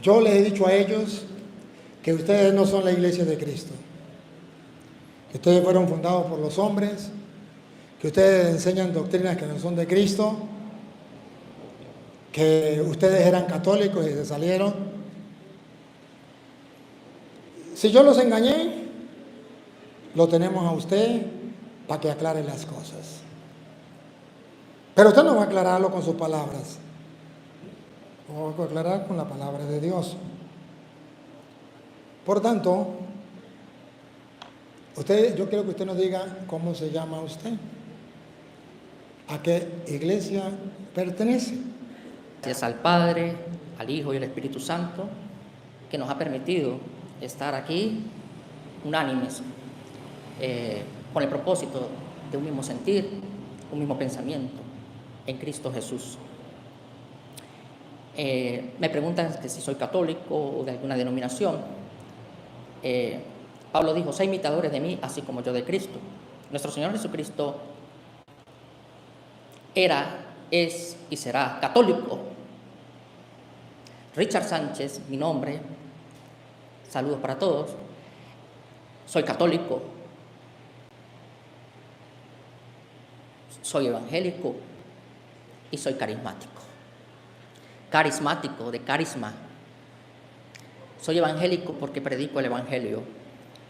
yo les he dicho a ellos que ustedes no son la iglesia de Cristo, que ustedes fueron fundados por los hombres, que ustedes enseñan doctrinas que no son de Cristo, que ustedes eran católicos y se salieron. Si yo los engañé, lo tenemos a usted para que aclare las cosas. Pero usted no va a aclararlo con sus palabras, lo va a aclarar con la palabra de Dios. Por tanto, yo quiero que usted nos diga cómo se llama usted, a qué iglesia pertenece. Gracias al Padre, al Hijo y al Espíritu Santo, que nos ha permitido estar aquí unánimes, con el propósito de un mismo sentir, un mismo pensamiento en Cristo Jesús. Me preguntan que si soy católico o de alguna denominación. Pablo dijo: sé imitadores de mí, así como yo de Cristo. Nuestro Señor Jesucristo era, es y será católico. Richard Sánchez, mi nombre, saludos para todos, soy católico, soy evangélico y soy carismático. Carismático, de carisma. Soy evangélico porque predico el evangelio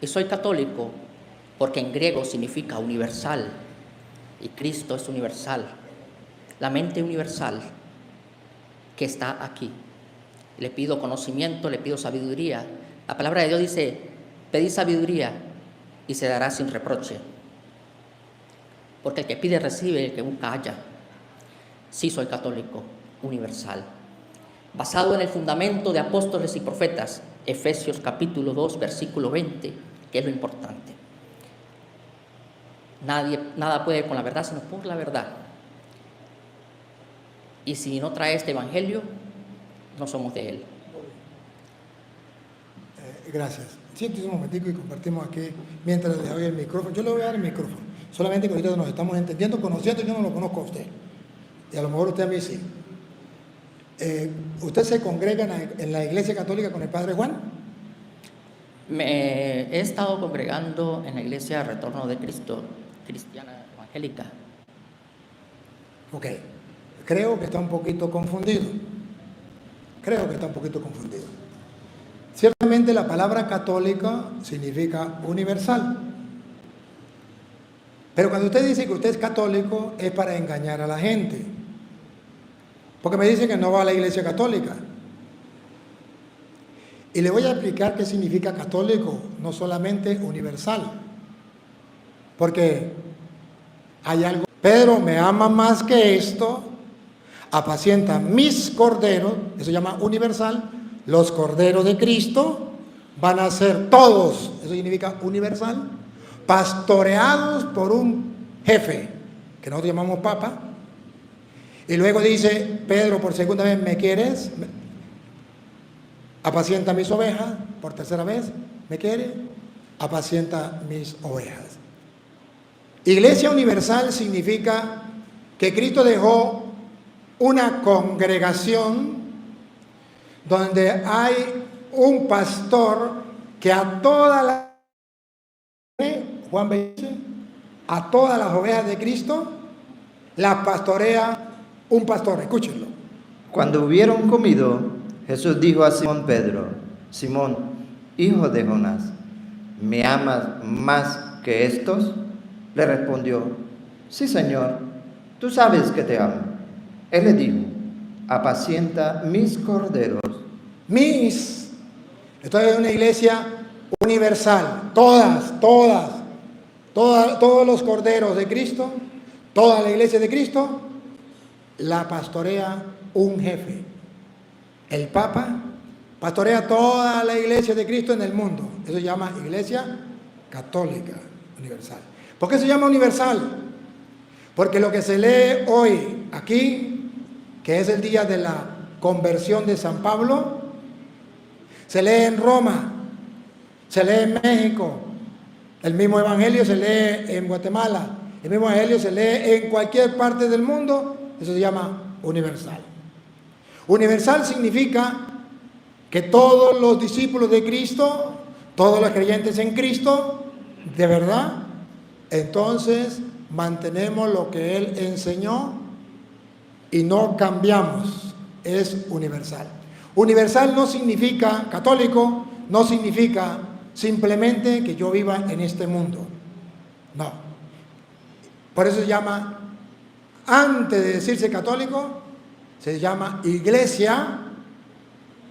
y soy católico porque en griego significa universal y Cristo es universal, la mente universal que está aquí. Le pido conocimiento, le pido sabiduría. La palabra de Dios dice: pedid sabiduría y se dará sin reproche, porque el que pide recibe, el que busca halla. Sí, soy católico universal, basado en el fundamento de apóstoles y profetas, Efesios capítulo 2, versículo 20, que es lo importante. Nada puede con la verdad sino por la verdad. Y si no trae este evangelio, no somos de él. Gracias. Siéntese un momentico y compartimos aquí mientras le doy el micrófono. Yo le voy a dar el micrófono, solamente que ahorita nos estamos entendiendo, conociendo. Yo no lo conozco a usted y a lo mejor usted a mí sí. ¿Usted se congrega en la iglesia católica con el Padre Juan? Me he estado congregando en la iglesia Retorno de Cristo, cristiana evangélica. Ok, creo que está un poquito confundido. Ciertamente la palabra católica significa universal. Pero cuando usted dice que usted es católico, es para engañar a la gente. Porque me dice que no va a la iglesia católica. Y le voy a explicar qué significa católico, no solamente universal. Porque hay algo. Pedro me ama más que esto, apacienta mis corderos, eso se llama universal. Los corderos de Cristo van a ser todos, eso significa universal, pastoreados por un jefe, que nosotros llamamos papa. Y luego dice Pedro por segunda vez: ¿me quieres? Apacienta mis ovejas. Por tercera vez: ¿me quiere? Apacienta mis ovejas. Iglesia universal significa que Cristo dejó una congregación donde hay un pastor que a todas las a todas las ovejas de Cristo las pastorea un pastor. Escúchenlo. Cuando hubieron comido, Jesús dijo a Simón Pedro: Simón, hijo de Jonás, ¿me amas más que estos? Le respondió: sí, Señor, tú sabes que te amo. Él le dijo: apacienta mis corderos. Esto es una iglesia universal. Todos los corderos de Cristo, toda la iglesia de Cristo, la pastorea un jefe. El Papa pastorea toda la iglesia de Cristo en el mundo. Eso se llama iglesia católica universal. ¿Por qué se llama universal? Porque lo que se lee hoy aquí, que es el día de la conversión de San Pablo, se lee en Roma, se lee en México, el mismo evangelio se lee en Guatemala, el mismo evangelio se lee en cualquier parte del mundo. Eso se llama universal. Universal significa que todos los discípulos de Cristo, todos los creyentes en Cristo, de verdad, entonces mantenemos lo que Él enseñó y no cambiamos. Es universal. Universal no significa, católico, no significa simplemente que yo viva en este mundo. No. Por eso se llama, antes de decirse católico, se llama Iglesia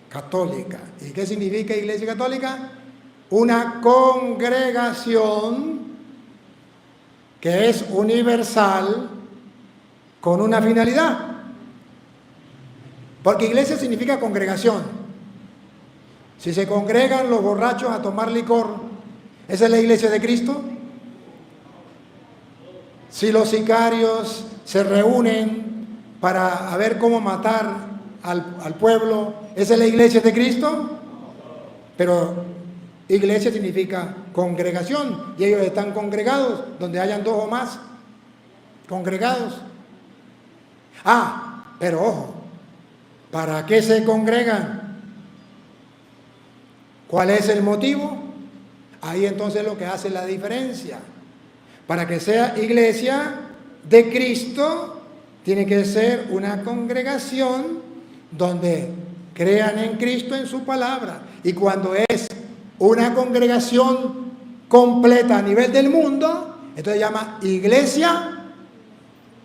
Católica. ¿Y qué significa Iglesia Católica? Una congregación que es universal con una finalidad. Porque iglesia significa congregación. Si se congregan los borrachos a tomar licor, ¿esa es la iglesia de Cristo? Si los sicarios se reúnen para ver cómo matar al pueblo, ¿esa es la iglesia de Cristo? Pero iglesia significa congregación, y ellos están congregados donde hayan 2 o más congregados. Pero ojo, ¿para qué se congregan? ¿Cuál es el motivo? Ahí entonces lo que hace la diferencia. Para que sea iglesia de Cristo, tiene que ser una congregación donde crean en Cristo, en su palabra. Y cuando es una congregación completa a nivel del mundo, entonces se llama Iglesia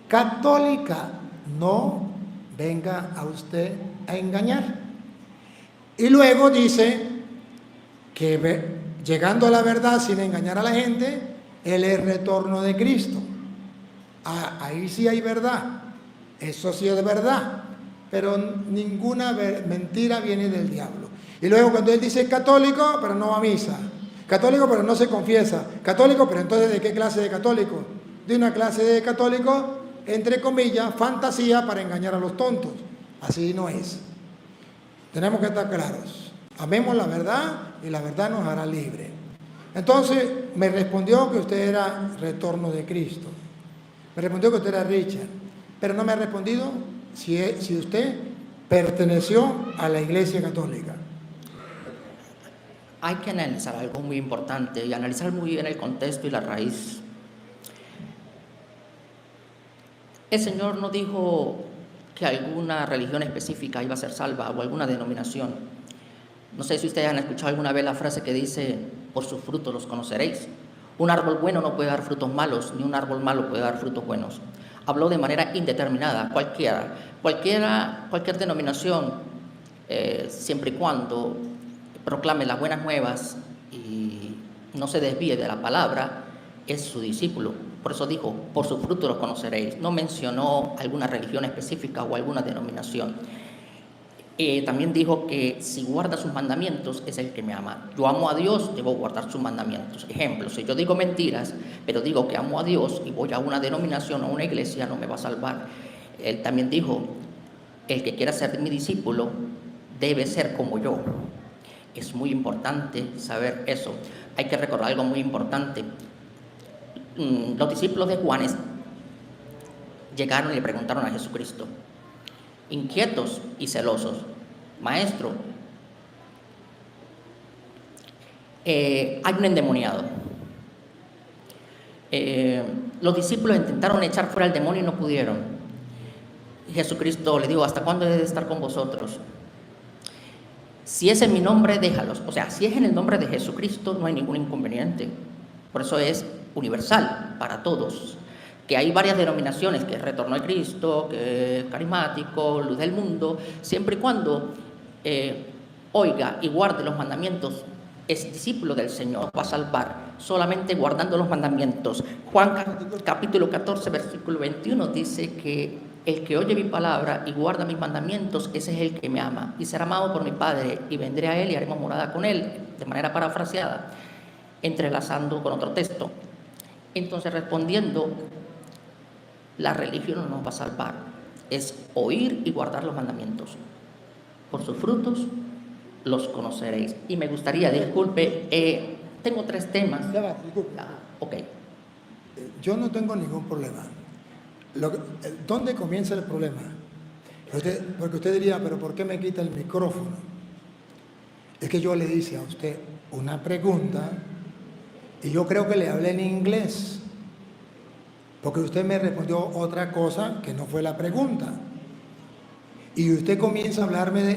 Católica. No venga a usted a engañar. Y luego dice que llegando a la verdad sin engañar a la gente, Él es retorno de Cristo. Ahí sí hay verdad. Eso sí es verdad. Pero ninguna mentira viene del diablo. Y luego cuando Él dice católico, pero no va a misa. Católico, pero no se confiesa. Católico, pero entonces ¿de qué clase de católico? De una clase de católico, entre comillas, fantasía para engañar a los tontos. Así no es. Tenemos que estar claros. Amemos la verdad y la verdad nos hará libre. Entonces me respondió que usted era retorno de Cristo. Me respondió que usted era Richard. Pero no me ha respondido si usted perteneció a la Iglesia Católica. Hay que analizar algo muy importante y analizar muy bien el contexto y la raíz. El Señor no dijo que alguna religión específica iba a ser salva o alguna denominación. No sé si ustedes han escuchado alguna vez la frase que dice, por sus frutos los conoceréis. Un árbol bueno no puede dar frutos malos, ni un árbol malo puede dar frutos buenos. Habló de manera indeterminada, cualquier denominación, siempre y cuando proclame las buenas nuevas y no se desvíe de la palabra, es su discípulo. Por eso dijo, por sus frutos los conoceréis. No mencionó alguna religión específica o alguna denominación. También dijo que si guarda sus mandamientos es el que me ama. Yo amo a Dios, debo guardar sus mandamientos. Ejemplo, si yo digo mentiras, pero digo que amo a Dios y voy a una denominación o a una iglesia, no me va a salvar. Él también dijo, el que quiera ser mi discípulo debe ser como yo. Es muy importante saber eso. Hay que recordar algo muy importante. Los discípulos de Juan llegaron y le preguntaron a Jesucristo, inquietos y celosos, Maestro, hay un endemoniado. Los discípulos intentaron echar fuera el demonio y no pudieron. Y Jesucristo le dijo, ¿hasta cuándo he de estar con vosotros? Si es en mi nombre, déjalos. O sea, si es en el nombre de Jesucristo, no hay ningún inconveniente. Por eso es universal para todos. Que hay varias denominaciones, que es Retorno de Cristo, que es Carismático, Luz del Mundo, siempre y cuando oiga y guarde los mandamientos, es discípulo del Señor, va a salvar solamente guardando los mandamientos. Juan capítulo 14, versículo 21 dice que el que oye mi palabra y guarda mis mandamientos, ese es el que me ama y será amado por mi Padre, y vendré a él y haremos morada con él, de manera parafraseada, entrelazando con otro texto. Entonces, respondiendo, la religión no nos va a salvar, es oír y guardar los mandamientos. Por sus frutos los conoceréis. Y me gustaría, disculpe, tengo 3 temas. Ya va, disculpe. Ok. Yo no tengo ningún problema. ¿Dónde comienza el problema? Porque usted diría, pero ¿por qué me quita el micrófono? Es que yo le hice a usted una pregunta y yo creo que le hablé en inglés, porque usted me respondió otra cosa que no fue la pregunta. Y usted comienza a hablarme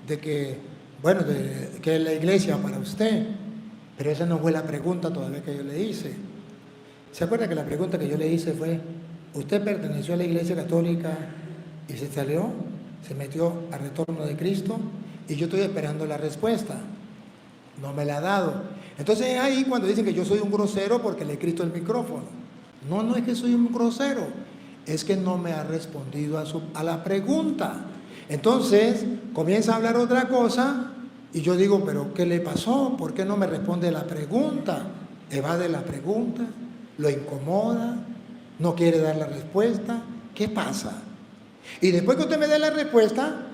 de que, bueno, de que es la iglesia para usted, pero esa no fue la pregunta todavía que yo le hice. ¿Se acuerda que la pregunta que yo le hice fue, usted perteneció a la iglesia católica y se salió, se metió al retorno de Cristo? Y yo estoy esperando la respuesta. No me la ha dado. Entonces es ahí cuando dicen que yo soy un grosero porque le he escrito el micrófono. No, no es que soy un grosero, es que no me ha respondido a la pregunta. Entonces comienza a hablar otra cosa y yo digo, pero ¿qué le pasó? ¿Por qué no me responde la pregunta? Evade la pregunta, lo incomoda, no quiere dar la respuesta. ¿Qué pasa? Y después que usted me dé la respuesta,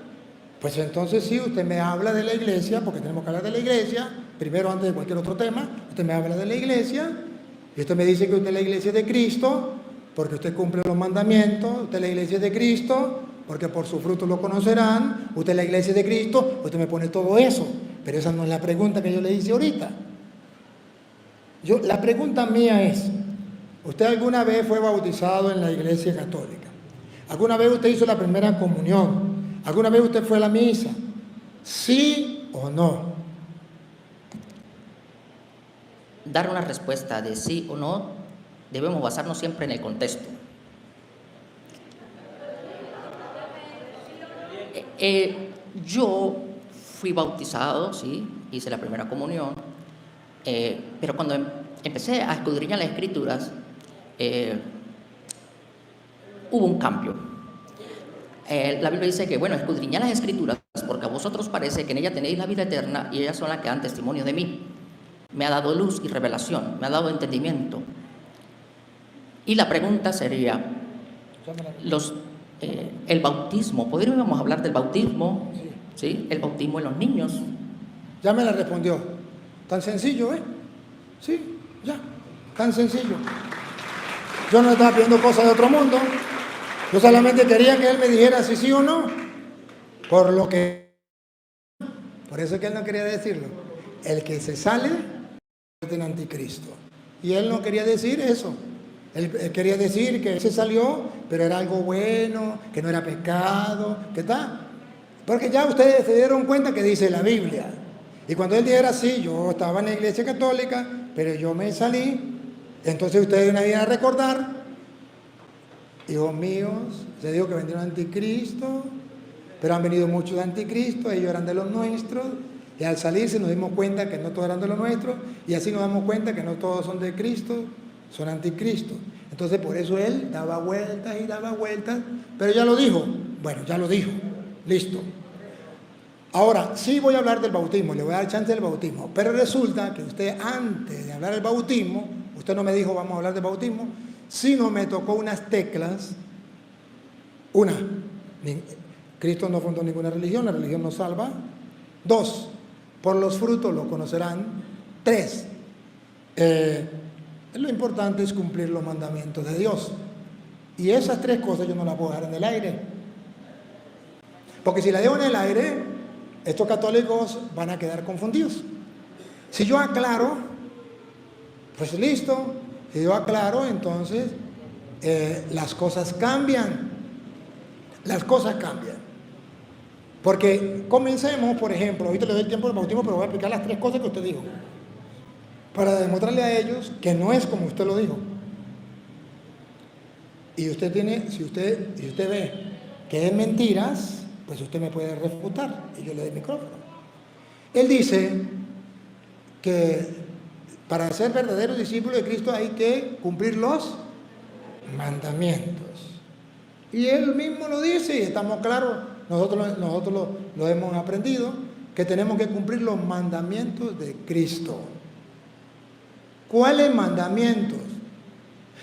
pues entonces sí, usted me habla de la iglesia, porque tenemos que hablar de la iglesia, primero antes de cualquier otro tema, usted me habla de la iglesia, y usted me dice que usted es la iglesia de Cristo, porque usted cumple los mandamientos, usted es la iglesia de Cristo, porque por su fruto lo conocerán, usted es la iglesia de Cristo, usted me pone todo eso, pero esa no es la pregunta que yo le hice ahorita. La pregunta mía es, ¿usted alguna vez fue bautizado en la iglesia católica? ¿Alguna vez usted hizo la primera comunión? ¿Alguna vez usted fue a la misa? ¿Sí o no? Dar una respuesta de sí o no, debemos basarnos siempre en el contexto. Yo fui bautizado, sí, hice la primera comunión, pero cuando empecé a escudriñar las Escrituras, hubo un cambio. La Biblia dice que, bueno, escudriñad las Escrituras, porque a vosotros parece que en ellas tenéis la vida eterna y ellas son las que dan testimonio de mí. Me ha dado luz y revelación, me ha dado entendimiento. Y la pregunta sería, el bautismo, ¿podríamos hablar del bautismo? ¿Sí? El bautismo en los niños. Ya me la respondió. Tan sencillo, ¿eh? Sí, ya, tan sencillo. Yo no estaba pidiendo cosas de otro mundo. Yo solamente quería que él me dijera si sí o no. Por eso es que él no quería decirlo. El que se sale es el anticristo. Y él no quería decir eso. Él quería decir que él se salió, pero era algo bueno, que no era pecado, que tal. Porque ya ustedes se dieron cuenta que dice la Biblia. Y cuando él dijera, sí, yo estaba en la iglesia católica, pero yo me salí, entonces ustedes me iban a recordar, hijos míos, se dijo que vendieron anticristo, pero han venido muchos de anticristo, ellos eran de los nuestros, y al salirse nos dimos cuenta que no todos eran de los nuestros, y así nos damos cuenta que no todos son de Cristo, son anticristo. Entonces por eso él daba vueltas y daba vueltas, pero ya lo dijo. Bueno, ya lo dijo, listo. Ahora, sí voy a hablar del bautismo, le voy a dar chance del bautismo, pero resulta que usted antes de hablar del bautismo, usted no me dijo vamos a hablar del bautismo, sino me tocó unas teclas. Una, Cristo no fundó ninguna religión, la religión no salva. 2, por los frutos lo conocerán. 3, lo importante es cumplir los mandamientos de Dios. Y esas 3 cosas yo no las puedo dejar en el aire. Porque si las dejo en el aire, estos católicos van a quedar confundidos. Si yo aclaro, pues listo. Si yo aclaro, entonces las cosas cambian. Las cosas cambian. Porque comencemos, por ejemplo, ahorita le doy el tiempo del bautismo, pero voy a explicar las 3 cosas que usted dijo. Para demostrarle a ellos que no es como usted lo dijo. Y usted tiene, si usted ve que es mentiras, pues usted me puede refutar y yo le doy el micrófono. Él dice que para ser verdaderos discípulos de Cristo hay que cumplir los mandamientos. Y él mismo lo dice y estamos claros, nosotros lo hemos aprendido, que tenemos que cumplir los mandamientos de Cristo. ¿Cuáles mandamientos?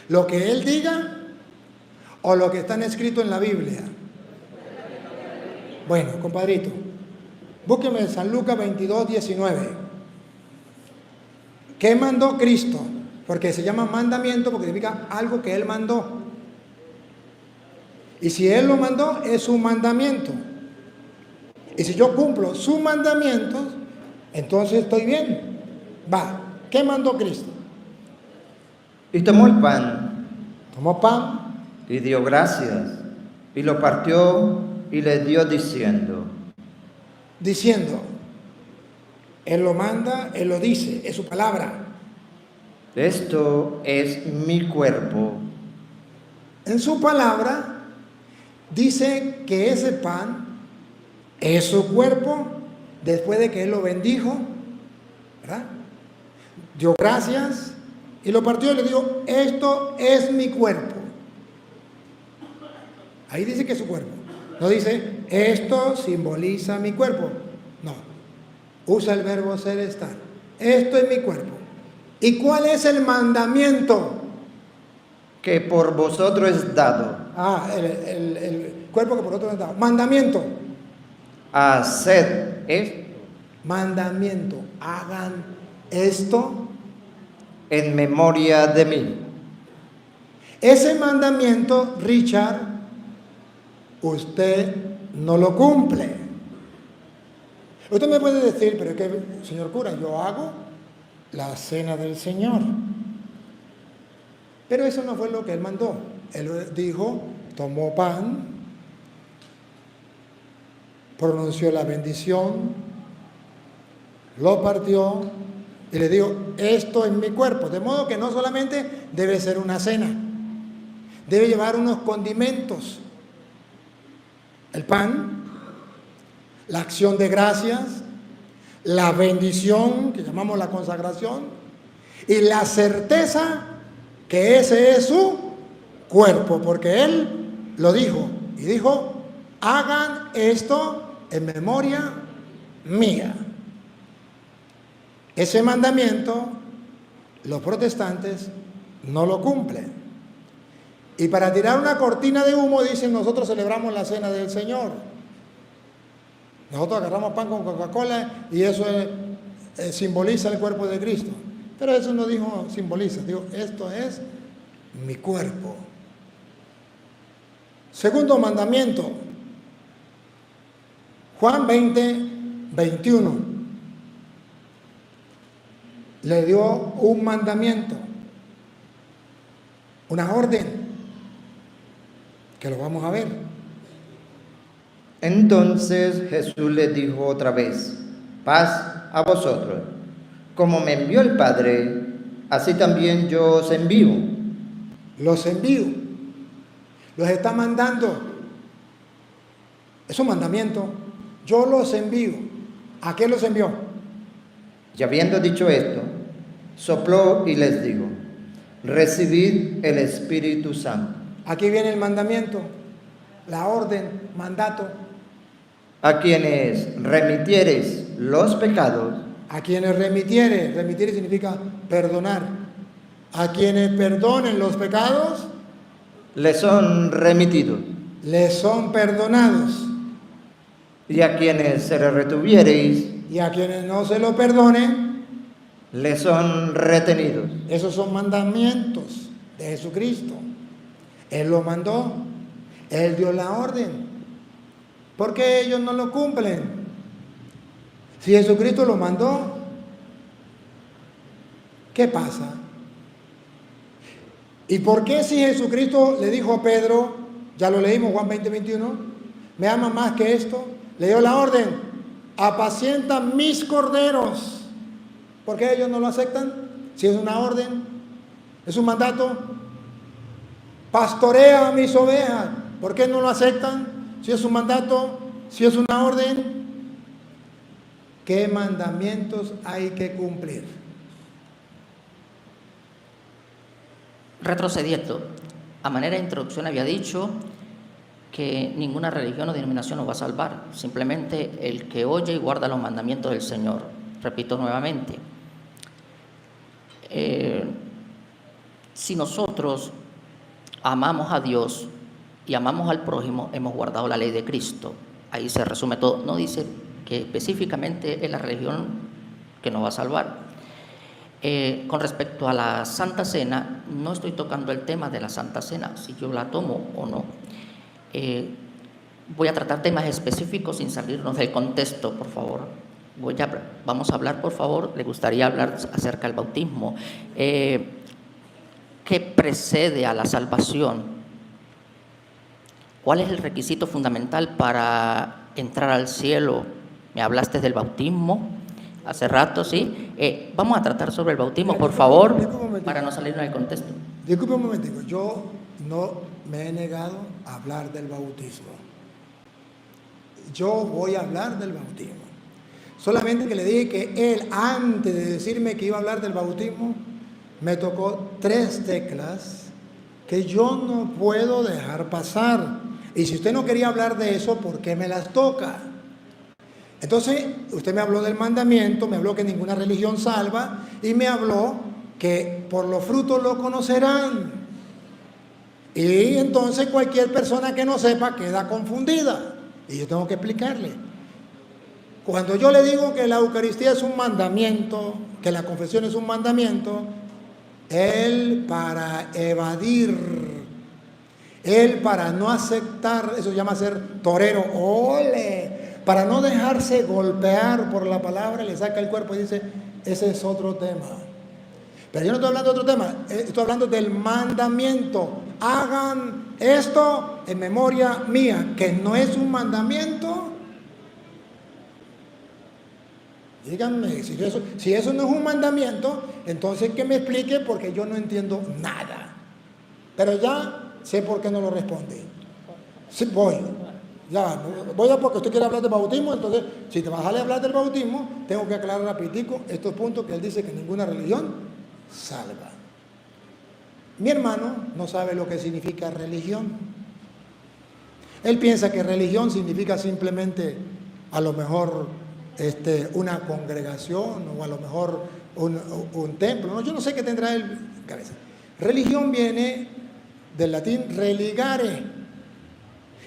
¿Lo que él diga o lo que están escritos en la Biblia? Bueno, compadrito, búsqueme San Lucas 22, 19. ¿Qué mandó Cristo? Porque se llama mandamiento porque significa algo que él mandó. Y si él lo mandó, es su mandamiento. Y si yo cumplo sus mandamientos, Entonces estoy bien. Va, ¿qué mandó Cristo? Y tomó el pan Tomó pan, y dio gracias, y lo partió y le dio diciendo, diciendo, Él lo manda, Él lo dice, es su palabra. esto es mi cuerpo, En su palabra dice que ese pan es su cuerpo después de que Él lo bendijo, ¿verdad? Dio gracias y lo partió y le dijo, esto es mi cuerpo. Ahí dice que es su cuerpo. No dice, esto simboliza mi cuerpo. No, usa el verbo ser, estar. Esto es mi cuerpo. ¿Y cuál es el mandamiento? que por vosotros es dado. El cuerpo que por otro es dado. Mandamiento. Haced esto Mandamiento. Hagan esto. en memoria de mí. Ese mandamiento, Richard, usted no lo cumple. Usted me puede decir, pero es que, señor cura, yo hago la cena del Señor. Pero eso no fue lo que Él mandó. Él dijo, tomó pan, pronunció la bendición, lo partió y le dijo, esto es mi cuerpo. De modo que no solamente debe ser una cena, debe llevar unos condimentos. El pan, la acción de gracias, la bendición, que llamamos la consagración, y la certeza que ese es su cuerpo, porque Él lo dijo, y dijo, hagan esto en memoria mía. Ese mandamiento, los protestantes no lo cumplen. Y para tirar una cortina de humo dicen, nosotros celebramos la cena del Señor. Nosotros agarramos pan con Coca-Cola y eso simboliza el cuerpo de Cristo. Pero eso no dijo simboliza, dijo, esto es mi cuerpo. Segundo mandamiento, Juan 20:21. Le dio un mandamiento, una orden, que lo vamos a ver. Entonces Jesús les dijo otra vez, paz a vosotros. Como me envió el Padre, así también yo os envío. Los envío, los está mandando. Es un mandamiento. Yo los envío. ¿A qué los envió? Y habiendo dicho esto, sopló y les dijo, recibid el Espíritu Santo. Aquí viene el mandamiento, la orden, mandato. A quienes remitiereis los pecados, A quienes remitiere, remitir significa perdonar. A quienes perdonen los pecados, les son remitidos. les son perdonados. Y a quienes se le retuviereis, Y a quienes no se lo perdonen, les son retenidos. esos son mandamientos de Jesucristo. Él lo mandó, Él dio la orden. ¿Por qué ellos no lo cumplen? Si Jesucristo lo mandó, ¿qué pasa? ¿Y por qué si Jesucristo le dijo a Pedro, ya lo leímos Juan 20:21, me ama más que esto? Le dio la orden, apacienta mis corderos. ¿Por qué ellos no lo aceptan? Si es una orden, es un mandato. Pastorea a mis ovejas. ¿Por qué no lo aceptan? Si es un mandato, si es una orden. ¿Qué mandamientos hay que cumplir? Retrocediendo, a manera de introducción había dicho que ninguna religión o denominación nos va a salvar, simplemente el que oye y guarda los mandamientos del Señor. Repito nuevamente, si nosotros amamos a Dios y amamos al prójimo, hemos guardado la ley de Cristo. Ahí se resume todo. No dice que específicamente es la religión que nos va a salvar. Con respecto a la Santa Cena, no estoy tocando el tema de la Santa Cena, si yo la tomo o no. Voy a tratar temas específicos sin salirnos del contexto, por favor. Vamos a hablar, por favor. Le gustaría hablar acerca del bautismo. ¿Qué precede a la salvación? ¿Cuál es el requisito fundamental para entrar al cielo? Me hablaste del bautismo hace rato, ¿sí? Vamos a tratar sobre el bautismo, por favor, para no salirnos del contexto. Disculpe un momentico, yo no me he negado a hablar del bautismo. Yo voy a hablar del bautismo. Solamente que le dije que él, antes de decirme que iba a hablar del bautismo, me tocó 3 teclas que yo no puedo dejar pasar. Y si usted no quería hablar de eso, ¿por qué me las toca? Entonces, usted me habló del mandamiento, me habló que ninguna religión salva, y me habló que por los frutos lo conocerán. Y entonces cualquier persona que no sepa queda confundida. Y yo tengo que explicarle. Cuando yo le digo que la Eucaristía es un mandamiento, que la confesión es un mandamiento, él para evadir, él para no aceptar, eso se llama ser torero, ¡ole!, para no dejarse golpear por la palabra, le saca el cuerpo y dice, ese es otro tema. Pero yo no estoy hablando de otro tema, estoy hablando del mandamiento. Hagan esto en memoria mía, que no es un mandamiento. Díganme, si eso no es un mandamiento, entonces que me explique, porque yo no entiendo nada. Pero ya sé por qué no lo responde. Sí, voy a porque usted quiere hablar del bautismo. Entonces, si te vas a hablar del bautismo, tengo que aclarar rapidito estos puntos que él dice que ninguna religión salva. Mi hermano no sabe lo que significa religión. Él piensa que religión significa simplemente, a lo mejor, una congregación, o a lo mejor un templo. No, yo no sé qué tendrá él en cabeza. Religión viene del latín religare,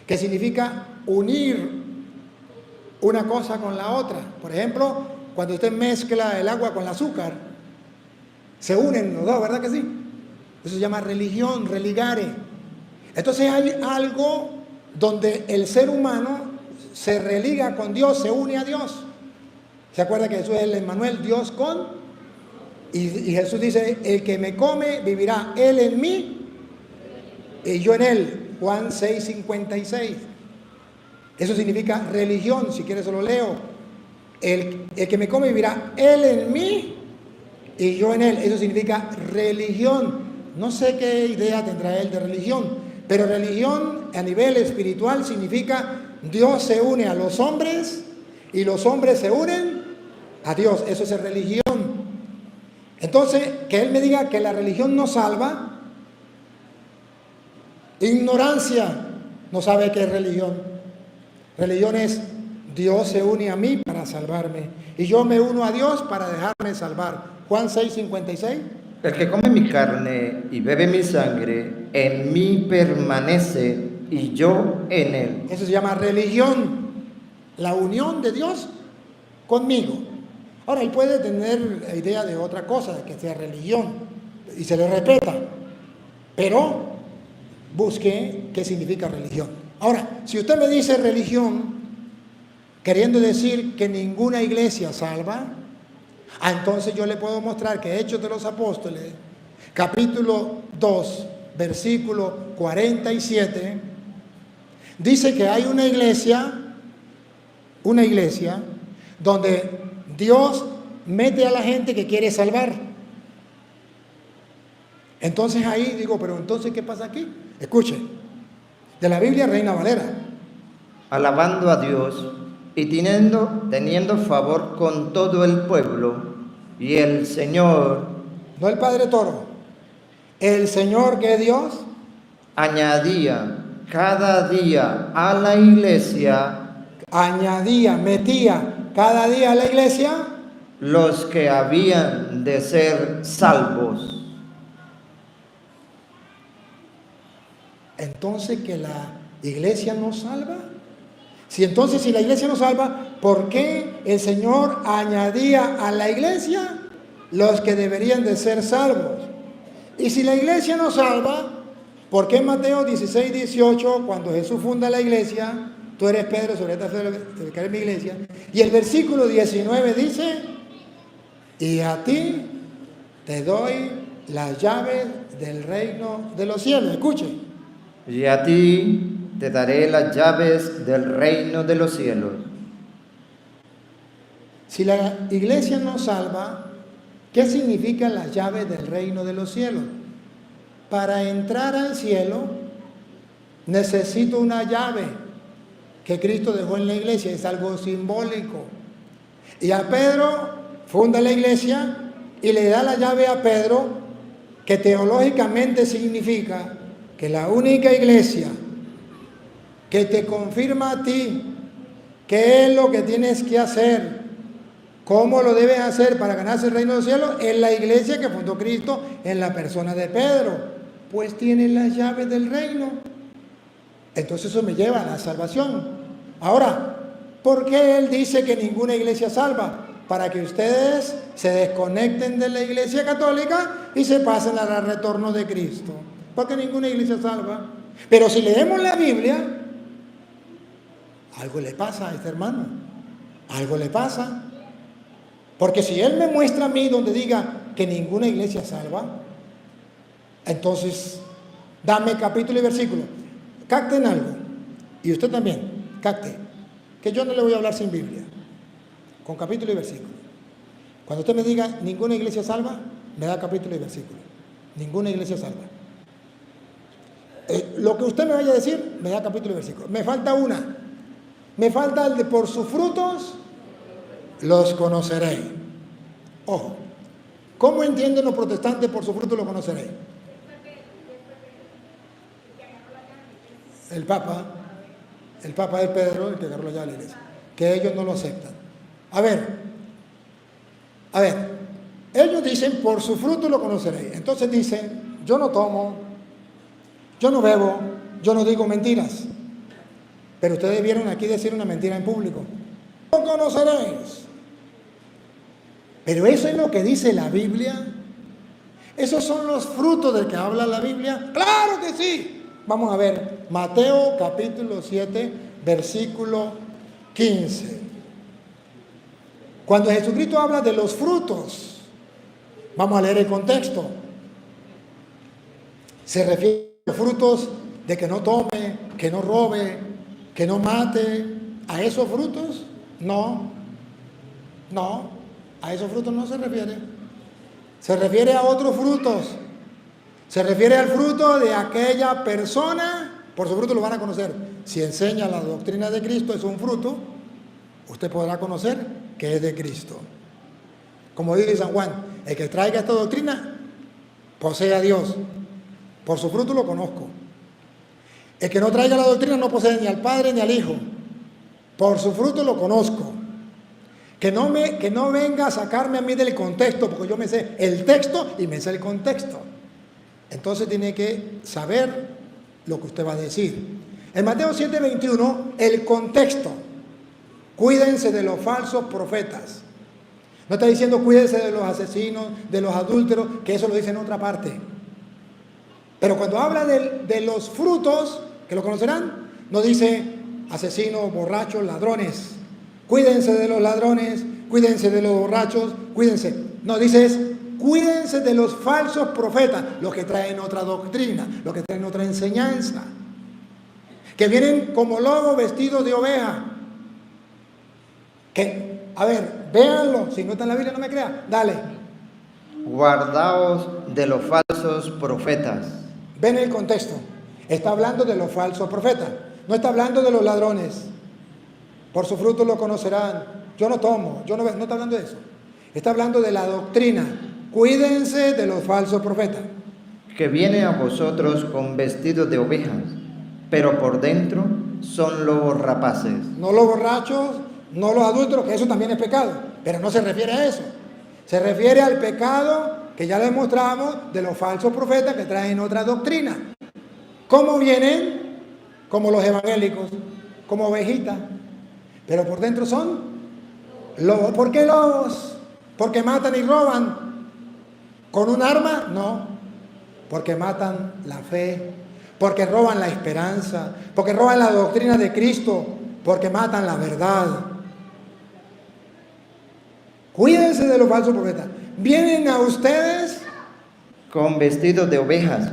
que significa unir una cosa con la otra. Por ejemplo, cuando usted mezcla el agua con el azúcar, se unen los dos, ¿verdad que sí? Eso se llama religión, religare. Entonces hay algo donde el ser humano se religa con Dios, se une a Dios. ¿Se acuerda que Jesús es el Emmanuel, Dios con? Y Jesús dice, el que me come vivirá, él en mí y yo en él. Juan 6:56. Eso significa religión. Si quieres se lo leo. El que me come vivirá, él en mí y yo en él. Eso significa religión. No sé qué idea tendrá él de religión, pero religión a nivel espiritual significa Dios se une a los hombres y los hombres se unen a Dios. Eso es religión. Entonces, que él me diga que la religión no salva, ignorancia, no sabe qué es religión. Religión es Dios se une a mí para salvarme y yo me uno a Dios para dejarme salvar. Juan 6:56. El que come mi carne y bebe mi sangre, en mí permanece y yo en él. Eso se llama religión, la unión de Dios conmigo. Ahora, él puede tener la idea de otra cosa, que sea religión, y se le respeta, pero busque qué significa religión. Ahora, si usted me dice religión, queriendo decir que ninguna iglesia salva, entonces yo le puedo mostrar que Hechos de los Apóstoles, capítulo 2, versículo 47, dice que hay una iglesia donde Dios mete a la gente que quiere salvar. Entonces ahí digo, pero entonces ¿qué pasa aquí? Escuche, de la Biblia Reina Valera. Alabando a Dios y teniendo favor con todo el pueblo, y el Señor, no el Padre Toro, el Señor que es Dios, añadía cada día a la iglesia, metía cada día a la iglesia los que habían de ser salvos. Entonces, que la iglesia no salva. Si la iglesia no salva, ¿por qué el Señor añadía a la iglesia los que deberían de ser salvos? Y si la iglesia no salva, ¿por qué en Mateo 16:18, cuando Jesús funda la iglesia, tú eres Pedro, sobre esta piedra edificaré mi iglesia. Y el versículo 19 dice, y a ti te doy las llaves del reino de los cielos. Escuche. Y a ti te daré las llaves del reino de los cielos. Si la iglesia no salva, ¿qué significan las llaves del reino de los cielos? Para entrar al cielo necesito una llave que Cristo dejó en la iglesia, es algo simbólico. Y a Pedro funda la iglesia y le da la llave a Pedro, que teológicamente significa que la única iglesia que te confirma a ti qué es lo que tienes que hacer, cómo lo debes hacer para ganarse el reino de los cielos, es la iglesia que fundó Cristo en la persona de Pedro, pues tiene las llaves del reino. Entonces eso me lleva a la salvación. Ahora, ¿por qué él dice que ninguna iglesia salva? Para que ustedes se desconecten de la iglesia católica y se pasen al retorno de Cristo. Porque ninguna iglesia salva. Pero si leemos la Biblia, algo le pasa a este hermano. Algo le pasa. Porque si él me muestra a mí donde diga que ninguna iglesia salva, entonces dame capítulo y versículo. Capten algo. Y usted también, capte. Que yo no le voy a hablar sin Biblia. Con capítulo y versículo. Cuando usted me diga ninguna iglesia salva, me da capítulo y versículo. Ninguna iglesia salva. Lo que usted me vaya a decir, me da capítulo y versículo. Me falta una. Me falta el de por sus frutos los conoceréis. Ojo. ¿Cómo entienden los protestantes por sus frutos los conoceréis? El Papa es Pedro, el que agarró la llave de la iglesia. Que ellos no lo aceptan. A ver, ellos dicen, por su fruto lo conoceréis. Entonces dicen, yo no tomo, yo no bebo, yo no digo mentiras. Pero ustedes vieron aquí decir una mentira en público. Lo conoceréis. Pero eso es lo que dice la Biblia. ¿Esos son los frutos de que habla la Biblia? ¡Claro que sí! Vamos a ver, Mateo capítulo 7, versículo 15. Cuando Jesucristo habla de los frutos, vamos a leer el contexto. ¿Se refiere a los frutos de que no tome, que no robe, que no mate? ¿A esos frutos? No, a esos frutos no se refiere. Se refiere a otros frutos. Se refiere al fruto de aquella persona, por su fruto lo van a conocer. Si enseña la doctrina de Cristo, es un fruto, usted podrá conocer que es de Cristo. Como dice San Juan, el que traiga esta doctrina, posee a Dios. Por su fruto lo conozco. El que no traiga la doctrina no posee ni al Padre ni al Hijo. Por su fruto lo conozco. Que no venga a sacarme a mí del contexto, porque yo me sé el texto y me sé el contexto. Entonces tiene que saber lo que usted va a decir. En Mateo 7:21, el contexto. Cuídense de los falsos profetas. No está diciendo cuídense de los asesinos, de los adúlteros, que eso lo dice en otra parte. Pero cuando habla de los frutos, que lo conocerán, no dice asesinos, borrachos, ladrones. Cuídense de los ladrones, cuídense de los borrachos, cuídense. No, dice cuídense de los falsos profetas, los que traen otra doctrina, los que traen otra enseñanza, que vienen como lobos vestidos de oveja. Que, a ver, véanlo, si no está en la Biblia no me crea, dale. Guardaos de los falsos profetas. Ven el contexto, está hablando de los falsos profetas, no está hablando de los ladrones. Por su fruto lo conocerán. Yo no tomo, no está hablando de eso. Está hablando de la doctrina. Cuídense de los falsos profetas. Que vienen a vosotros con vestidos de ovejas, pero por dentro son lobos rapaces. No los borrachos, no los adúlteros, que eso también es pecado. Pero no se refiere a eso. Se refiere al pecado que ya demostramos de los falsos profetas que traen otra doctrina. ¿Cómo vienen? Como los evangélicos, como ovejitas. Pero por dentro son lobos. ¿Por qué lobos? ¿Porque matan y roban? ¿Con un arma? No. Porque matan la fe, porque roban la esperanza, porque roban la doctrina de Cristo, porque matan la verdad. Cuídense de los falsos profetas. Vienen a ustedes con vestidos de ovejas,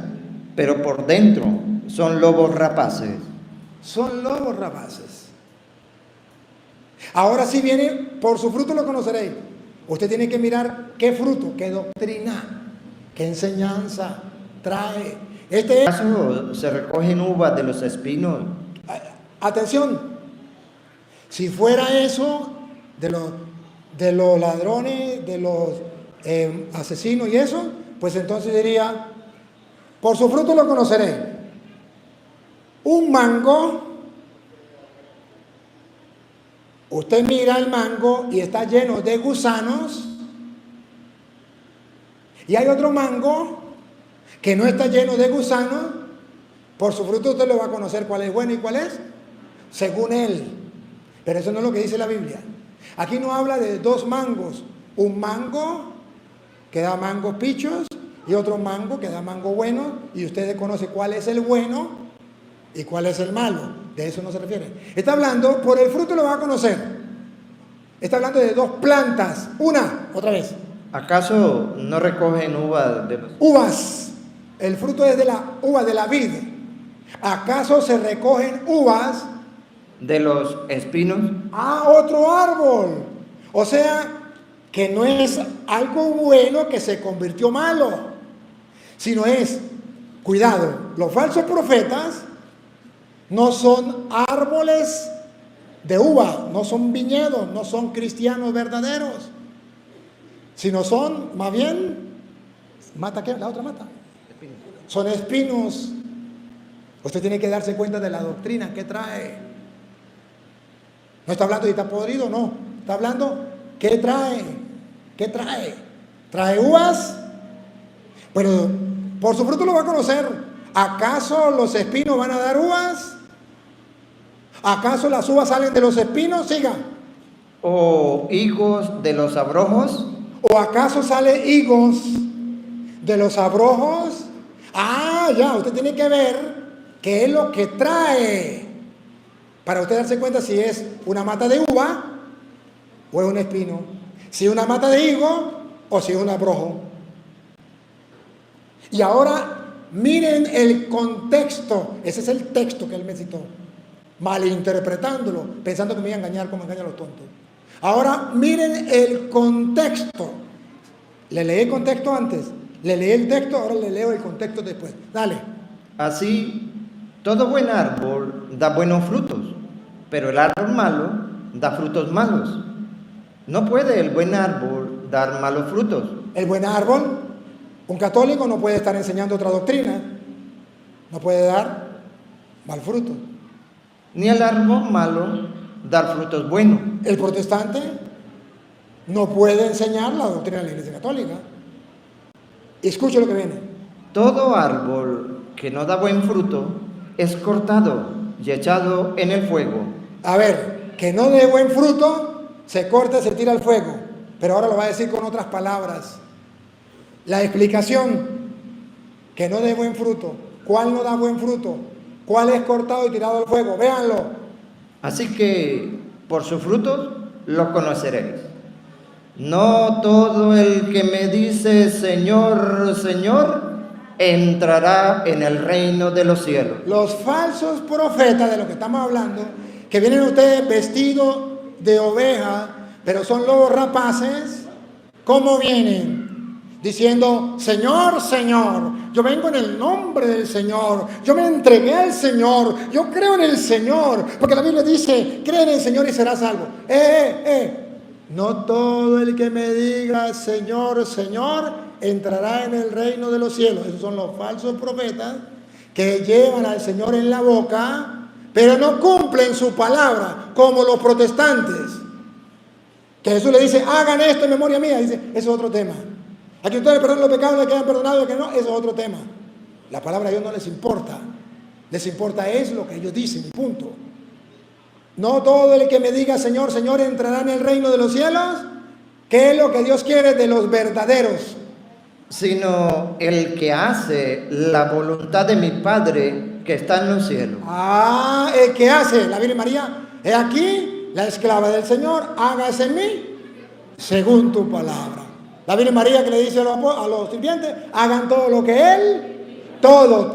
pero por dentro son lobos rapaces. Son lobos rapaces. Ahora sí viene, por su fruto lo conoceréis. Usted tiene que mirar qué fruto, qué doctrina, qué enseñanza trae. ¿Acaso se recogen uvas de los espinos? Atención, si fuera eso de los ladrones, de los asesinos y eso, pues entonces diría, por su fruto lo conoceré. Un mango, usted mira el mango y está lleno de gusanos, y hay otro mango que no está lleno de gusanos. Por su fruto usted lo va a conocer cuál es bueno y cuál es según él. Pero eso no es lo que dice la Biblia. Aquí no habla de dos mangos, un mango que da mangos pichos y otro mango que da mango bueno, y usted conoce cuál es el bueno y cuál es el malo. De eso no se refiere. Está hablando, por el fruto lo va a conocer. Está hablando de dos plantas. Una, otra vez. ¿Acaso no recogen uvas de los... Uvas. El fruto es de la uva de la vid. ¿Acaso se recogen uvas de los espinos? A otro árbol? O sea, que no es algo bueno que se convirtió malo, sino es, cuidado, los falsos profetas no son árboles de uva, no son viñedos, no son cristianos verdaderos, sino son, más bien, ¿mata qué? La otra mata. Son espinos. Usted tiene que darse cuenta de la doctrina que trae. No está hablando de está podrido, no. Está hablando, ¿qué trae? ¿Qué trae? ¿Trae uvas? Pero por su fruto lo va a conocer. ¿Acaso los espinos van a dar uvas? ¿Acaso las uvas salen de los espinos? Siga. ¿O higos de los abrojos? ¿O acaso sale higos de los abrojos? Ah, ya, usted tiene que ver qué es lo que trae para usted darse cuenta si es una mata de uva o es un espino, si es una mata de higo o si es un abrojo. Y ahora miren el contexto. Ese es el texto que él me citó, malinterpretándolo, pensando que me iba a engañar como engañan los tontos. Ahora miren el contexto. Le leí el contexto antes, le leí el texto, ahora le leo el contexto después. Dale. Así, todo buen árbol da buenos frutos, pero el árbol malo da frutos malos. No puede el buen árbol dar malos frutos. El buen árbol, un católico no puede estar enseñando otra doctrina, no puede dar mal fruto. Ni el árbol malo dar frutos buenos. El protestante no puede enseñar la doctrina de la Iglesia Católica. Escuche lo que viene. Todo árbol que no da buen fruto es cortado y echado en el fuego. A ver, que no dé buen fruto, se corta, se tira al fuego. Pero ahora lo va a decir con otras palabras. La explicación, que no dé buen fruto. ¿Cuál no da buen fruto? ¿Cuál es cortado y tirado al fuego? Véanlo. Así que por sus frutos los conoceréis. No todo el que me dice Señor, Señor, entrará en el reino de los cielos. Los falsos profetas de los que estamos hablando, que vienen ustedes vestidos de oveja, pero son lobos rapaces, ¿cómo vienen? Diciendo, Señor, Señor, yo vengo en el nombre del Señor, yo me entregué al Señor, yo creo en el Señor, porque la Biblia dice, cree en el Señor y serás salvo. No todo el que me diga Señor, Señor, entrará en el reino de los cielos. Esos son los falsos profetas que llevan al Señor en la boca, pero no cumplen su palabra, como los protestantes. Que Jesús le dice, hagan esto en memoria mía. Dice, eso es otro tema. A que ustedes perdonen los pecados, les quedan perdonados, a que no, eso es otro tema. La palabra de Dios no les importa. Les importa es lo que ellos dicen y punto. No todo el que me diga Señor, Señor entrará en el reino de los cielos. ¿Qué es lo que Dios quiere de los verdaderos? Sino el que hace la voluntad de mi Padre que está en los cielos. Ah, el que hace, la Virgen María, he aquí la esclava del Señor, hágase en mí según tu palabra. La Virgen María que le dice a los sirvientes, hagan todo lo que Él, todo,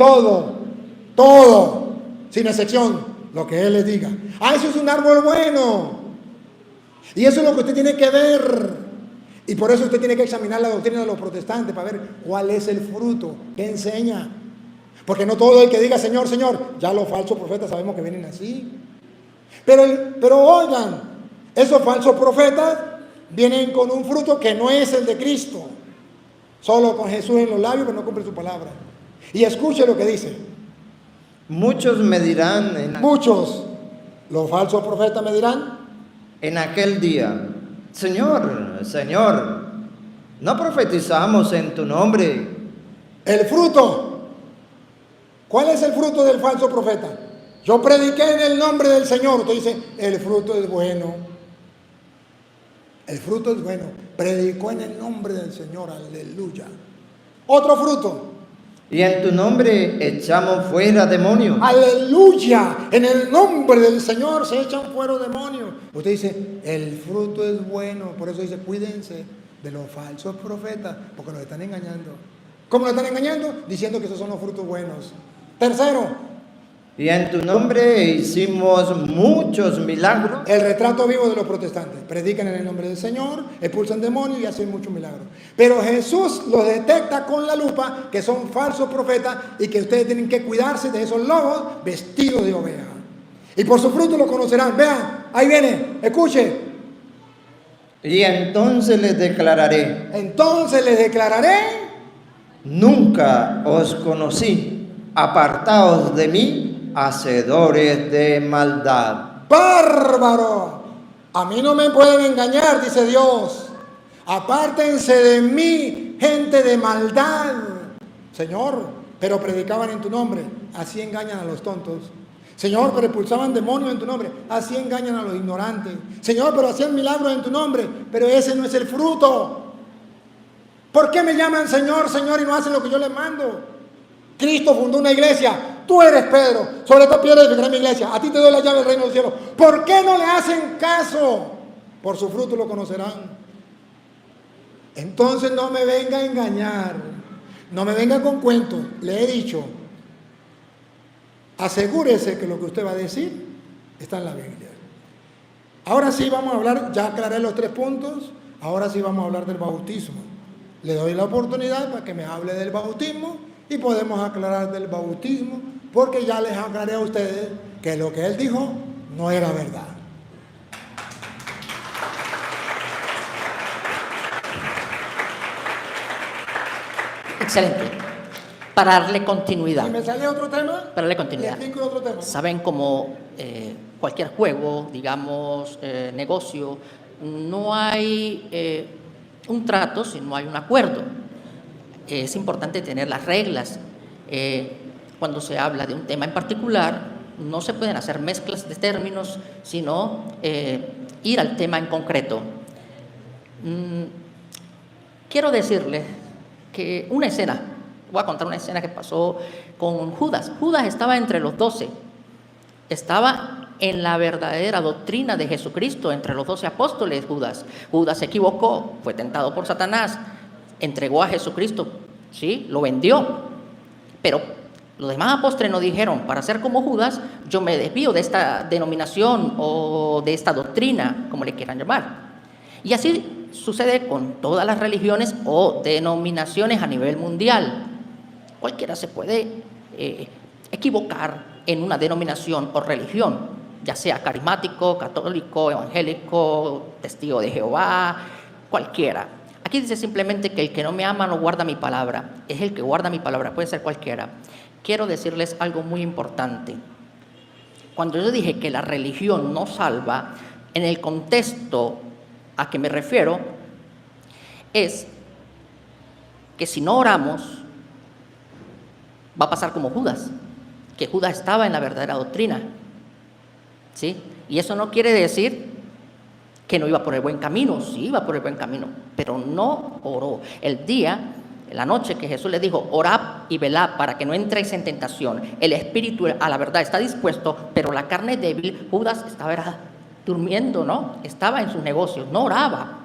sin excepción, lo que Él les diga. Ah, eso es un árbol bueno. Y eso es lo que usted tiene que ver. Y por eso usted tiene que examinar la doctrina de los protestantes para ver cuál es el fruto que enseña. Porque no todo el que diga Señor, Señor, ya los falsos profetas sabemos que vienen así. Pero oigan, esos falsos profetas vienen con un fruto que no es el de Cristo. Solo con Jesús en los labios, pero no cumple su palabra. Y escuche lo que dice. Muchos me dirán Muchos, los falsos profetas me dirán en aquel día, Señor, Señor, ¿no profetizamos en tu nombre? el fruto. ¿Cuál es el fruto del falso profeta? Yo prediqué en el nombre del Señor. Usted dice, el fruto es bueno. El fruto es bueno. Predicó en el nombre del Señor. Aleluya. Otro fruto. Y en tu nombre echamos fuera demonios. Aleluya. En el nombre del Señor se echan fuera demonios. Usted dice, el fruto es bueno. Por eso dice, cuídense de los falsos profetas, porque los están engañando. ¿Cómo los están engañando? Diciendo que esos son los frutos buenos. Tercero, Y en tu nombre hicimos muchos milagros. el retrato vivo de los protestantes. Predican en el nombre del Señor, expulsan demonios y hacen muchos milagros. Pero Jesús los detecta con la lupa que son falsos profetas y que ustedes tienen que cuidarse de esos lobos vestidos de oveja. Y por su fruto lo conocerán. Vean, ahí viene, escuche. Y entonces les declararé, Entonces les declararé, nunca os conocí, apartaos de mí, hacedores de maldad. bárbaro. A mí no me pueden engañar, dice Dios. Apártense de mí, gente de maldad. Señor, pero predicaban en tu nombre. Así engañan a los tontos. Señor, pero expulsaban demonios en tu nombre. Así engañan a los ignorantes. Señor, pero hacían milagros en tu nombre. Pero ese no es el fruto. ¿Por qué me llaman Señor, Señor y no hacen lo que yo les mando? Cristo fundó una iglesia. Tú eres Pedro. Sobre esta piedra edificaré mi iglesia. A ti te doy la llave del reino del cielo. ¿Por qué no le hacen caso? Por su fruto lo conocerán. Entonces no me venga a engañar. No me venga con cuentos. Le he dicho, asegúrese que lo que usted va a decir está en la Biblia. Ahora sí vamos a hablar, ya aclaré los 3 puntos, ahora sí vamos a hablar del bautismo. Le doy la oportunidad para que me hable del bautismo y podemos aclarar del bautismo, porque ya les aclaré a ustedes que lo que él dijo no era verdad. Excelente. Para darle continuidad. Si me sale otro tema, Para darle continuidad. le explico otro tema. Saben, como cualquier juego, digamos, negocio, no hay un trato si no hay un acuerdo. Es importante tener las reglas. Cuando se habla de un tema en particular, no se pueden hacer mezclas de términos, sino ir al tema en concreto. Quiero decirles que una escena, voy a contar una escena que pasó con Judas. Judas estaba entre los 12, estaba en la verdadera doctrina de Jesucristo, entre los 12 apóstoles. Judas se equivocó, fue tentado por Satanás, entregó a Jesucristo, ¿sí? Lo vendió, pero los demás apóstoles no dijeron, para ser como Judas, yo me desvío de esta denominación o de esta doctrina, como le quieran llamar. Y así sucede con todas las religiones o denominaciones a nivel mundial. Cualquiera se puede equivocar en una denominación o religión, ya sea carismático, católico, evangélico, testigo de Jehová, cualquiera. Aquí dice simplemente que el que no me ama no guarda mi palabra. Es el que guarda mi palabra, puede ser cualquiera. Quiero decirles algo muy importante. Cuando yo dije que la religión no salva, en el contexto a que me refiero es que si no oramos, va a pasar como Judas, que Judas estaba en la verdadera doctrina, ¿sí? Y eso no quiere decir que no iba por el buen camino, sí iba por el buen camino, pero no oró. El día en la noche que Jesús les dijo, orad y velad para que no entréis en tentación. El espíritu a la verdad está dispuesto, pero la carne es débil. Judas estaba durmiendo, ¿no? Estaba en sus negocios, no oraba.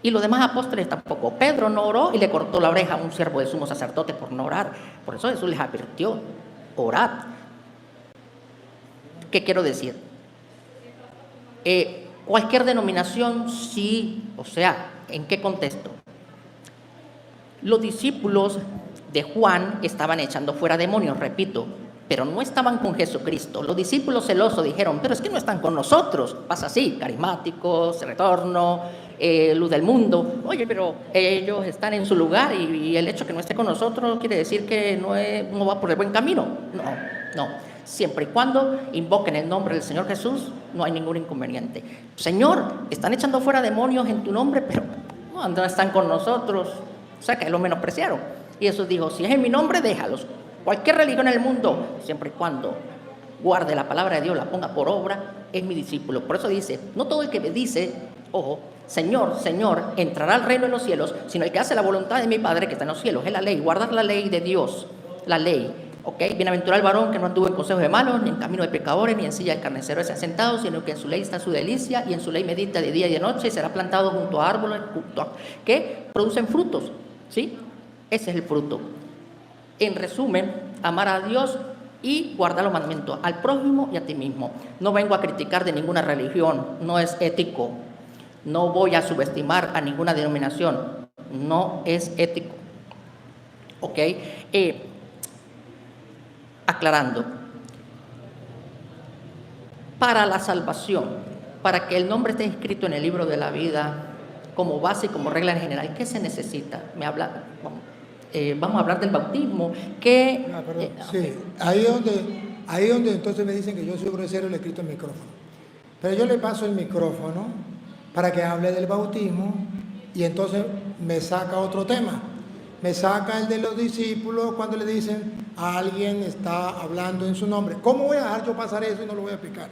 Y los demás apóstoles tampoco. Pedro no oró y le cortó la oreja a un siervo del sumo sacerdote por no orar. Por eso Jesús les advirtió, orad. ¿Qué quiero decir? Cualquier denominación, sí, o sea, ¿en qué contexto? Los discípulos de Juan estaban echando fuera demonios, repito, pero no estaban con Jesucristo. Los discípulos celosos dijeron, pero es que no están con nosotros. Pasa así, carismáticos, retorno, luz del mundo. Oye, pero ellos están en su lugar y el hecho que no esté con nosotros quiere decir que no va por el buen camino. No. Siempre y cuando invoquen el nombre del Señor Jesús, no hay ningún inconveniente. Señor, están echando fuera demonios en tu nombre, pero no están con nosotros. O sea que lo menospreciaron. Y Jesús dijo, si es en mi nombre, déjalos. Cualquier religión en el mundo, siempre y cuando guarde la palabra de Dios, la ponga por obra, es mi discípulo. Por eso dice, no todo el que me dice, ojo, Señor, Señor, entrará al reino de los cielos, sino el que hace la voluntad de mi Padre que está en los cielos. Es la ley, guardar la ley de Dios, la ley. ¿Ok? Bienaventurado el varón que no anduvo en consejo de malos, ni en camino de pecadores, ni en silla de carneceros se ha sentado, sino que en su ley está su delicia, y en su ley medita de día y de noche, y será plantado junto a árboles que producen frutos. ¿Sí? Ese es el fruto. En resumen, amar a Dios y guardar los mandamientos, al prójimo y a ti mismo. No vengo a criticar de ninguna religión, no es ético. No voy a subestimar a ninguna denominación, no es ético. ¿Ok? Aclarando, para la salvación, para que el nombre esté inscrito en el libro de la vida como base y como regla en general, ¿qué se necesita? Vamos a hablar del bautismo. Sí, ahí donde entonces me dicen que yo soy grosero y le he escrito el micrófono. Pero yo le paso el micrófono para que hable del bautismo y entonces me saca otro tema. Me saca el de los discípulos cuando le dicen a alguien está hablando en su nombre. ¿Cómo voy a dejar yo pasar eso y no lo voy a explicar?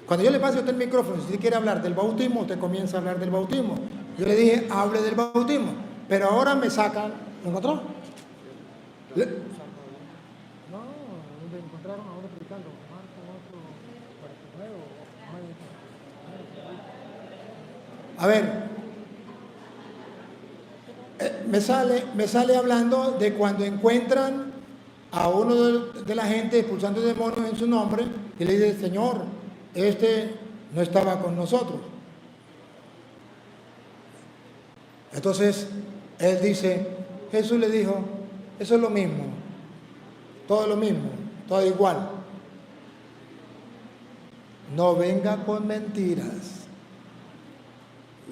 Cuando yo le pase a usted el micrófono, si usted quiere hablar del bautismo, usted comienza a hablar del bautismo. Yo le dije, hable del bautismo. Pero ahora me sacan, ¿lo encontró? No, donde encontraron a uno predicando, Marco 8:49. A ver. Me sale hablando de cuando encuentran a uno de la gente expulsando demonios en su nombre y le dice, Señor, este no estaba con nosotros. Entonces, él dice, Jesús le dijo, eso es lo mismo, todo lo mismo, todo igual. No venga con mentiras.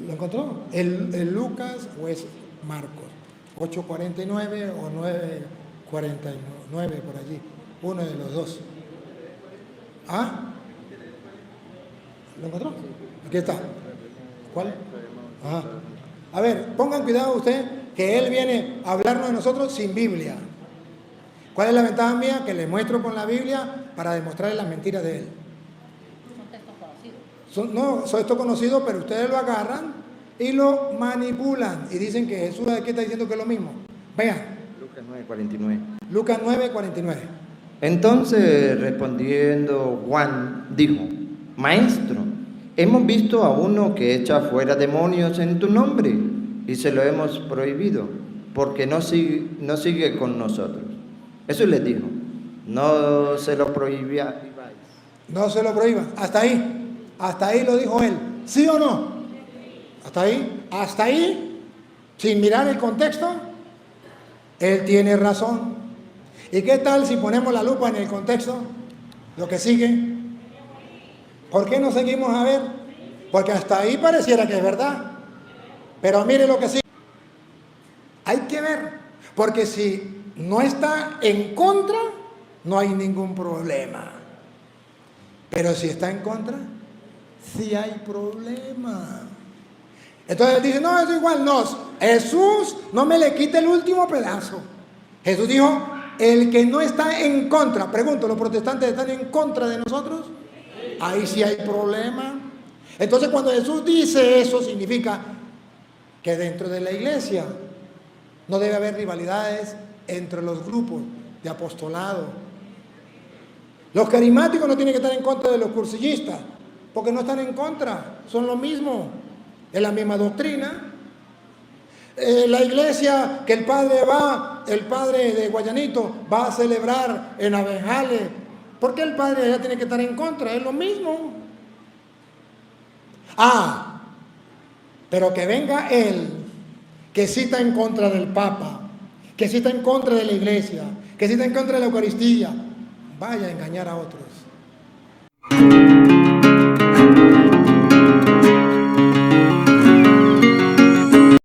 ¿Lo encontró? ¿El Lucas o es Marcos? 8:49 o 9:49 por allí. Uno de los dos. ¿Ah? ¿Lo encontró? Aquí está. ¿Cuál? Ajá. A ver, pongan cuidado usted que él viene a hablarnos de nosotros sin Biblia. ¿Cuál es la ventaja mía? Que le muestro con la Biblia para demostrarle las mentiras de él. Son textos conocidos. No, esto es conocido, pero ustedes lo agarran y lo manipulan y dicen que Jesús aquí está diciendo que es lo mismo. Vean. Lucas 9:49. Lucas 9:49. Entonces, respondiendo Juan, dijo, Maestro, hemos visto a uno que echa fuera demonios en tu nombre y se lo hemos prohibido porque no sigue con nosotros. Eso les dijo, no se lo prohibáis. No se lo prohíban. Hasta ahí lo dijo él. ¿Sí o no? Hasta ahí, sin mirar el contexto, él tiene razón. ¿Y qué tal si ponemos la lupa en el contexto? Lo que sigue. ¿Por qué no seguimos a ver? Porque hasta ahí pareciera que es verdad. Pero mire lo que sigue. Hay que ver. Porque si no está en contra, no hay ningún problema. Pero si está en contra, sí hay problema. Entonces él dice, no, es igual, no. Jesús no me le quite el último pedazo. Jesús dijo, el que no está en contra. Pregunto, ¿los protestantes están en contra de nosotros? Ahí sí hay problema. Entonces cuando Jesús dice eso, significa que dentro de la iglesia No debe haber rivalidades entre los grupos de apostolado. Los carismáticos no tienen que estar en contra de los cursillistas, porque no están en contra, son lo mismo, es la misma doctrina. La iglesia que el padre de Guayanito va a celebrar en Abenjales, ¿por qué el padre allá tiene que estar en contra? Es lo mismo. Pero que venga él, que sí está en contra del Papa, que sí está en contra de la iglesia, que sí está en contra de la Eucaristía, vaya a engañar a otros.